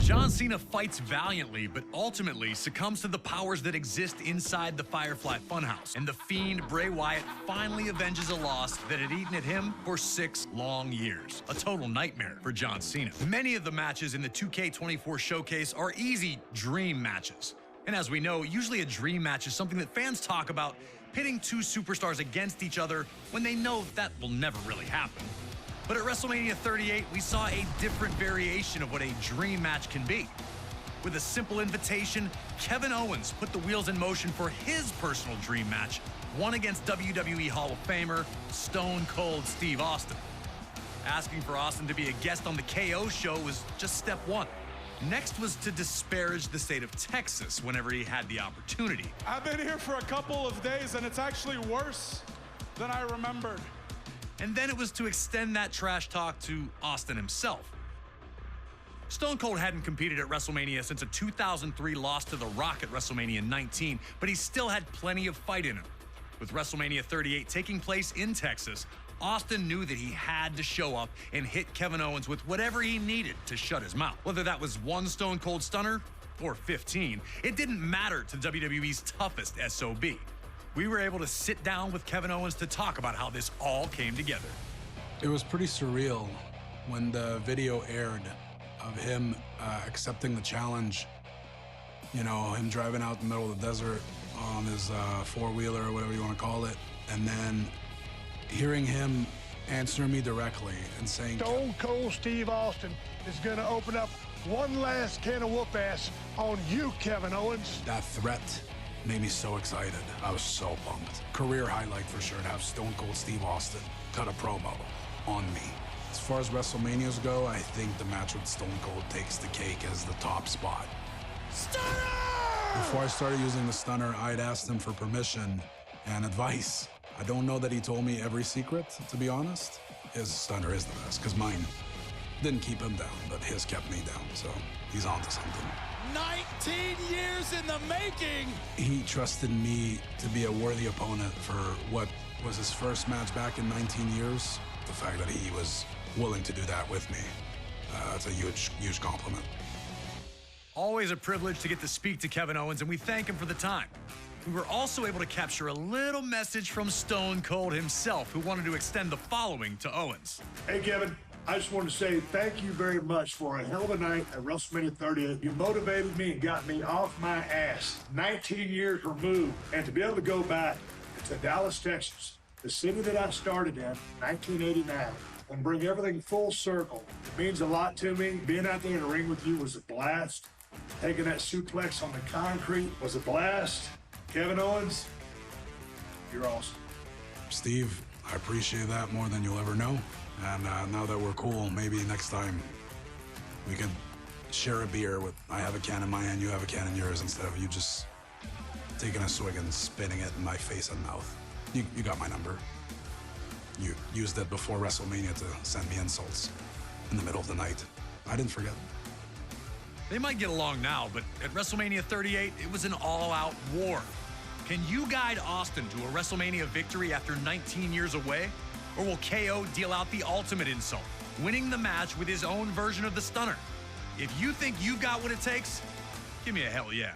John Cena fights valiantly, but ultimately succumbs to the powers that exist inside the Firefly Funhouse. And the Fiend, Bray Wyatt, finally avenges a loss that had eaten at him for 6 long years. A total nightmare for John Cena. Many of the matches in the 2K24 showcase are easy dream matches. And as we know, usually a dream match is something that fans talk about, pitting two superstars against each other when they know that will never really happen. But at WrestleMania 38, we saw a different variation of what a dream match can be. With a simple invitation, Kevin Owens put the wheels in motion for his personal dream match, one against WWE Hall of Famer Stone Cold Steve Austin. Asking for Austin to be a guest on the KO show was just step one. Next was to disparage the state of Texas whenever he had the opportunity. I've been here for a couple of days, and it's actually worse than I remembered. And then it was to extend that trash talk to Austin himself. Stone Cold hadn't competed at WrestleMania since a 2003 loss to The Rock at WrestleMania 19, but he still had plenty of fight in him. With WrestleMania 38 taking place in Texas, Austin knew that he had to show up and hit Kevin Owens with whatever he needed to shut his mouth. Whether that was one Stone Cold Stunner or 15, it didn't matter to WWE's toughest SOB. We were able to sit down with Kevin Owens to talk about how this all came together. It was pretty surreal when the video aired of him accepting the challenge. You know, him driving out in the middle of the desert on his four-wheeler or whatever you want to call it, and then hearing him answer me directly and saying, Stone Cold Steve Austin is going to open up one last can of whoop-ass on you, Kevin Owens. That threat made me so excited. I was so pumped. Career highlight for sure to have Stone Cold Steve Austin cut a promo on me. As far as WrestleManias go, I think the match with Stone Cold takes the cake as the top spot. Stunner! Before I started using the stunner, I'd asked him for permission and advice. I don't know that he told me every secret, to be honest. His stunner is the best, because mine didn't keep him down, but his kept me down, so he's onto something. 19 years in the making! He trusted me to be a worthy opponent for what was his first match back in 19 years. The fact that he was willing to do that with me, that's a huge, huge compliment. Always a privilege to get to speak to Kevin Owens, and we thank him for the time. We were also able to capture a little message from Stone Cold himself, who wanted to extend the following to Owens. Hey, Kevin. I just want to say thank you very much for a hell of a night at WrestleMania 38. You motivated me and got me off my ass 19 years removed. And to be able to go back to Dallas, Texas, the city that I started in 1989, and bring everything full circle, it means a lot to me. Being out there in the ring with you was a blast. Taking that suplex on the concrete was a blast. Kevin Owens, you're awesome. Steve, I appreciate that more than you'll ever know. And now that we're cool, maybe next time we could share a beer with, I have a can in my hand, you have a can in yours, instead of you just taking a swig and spitting it in my face and mouth. You got my number. You used it before WrestleMania to send me insults in the middle of the night. I didn't forget. They might get along now, but at WrestleMania 38, it was an all-out war. Can you guide Austin to a WrestleMania victory after 19 years away? Or will KO deal out the ultimate insult, winning the match with his own version of the stunner? If you think you've got what it takes, give me a hell yeah.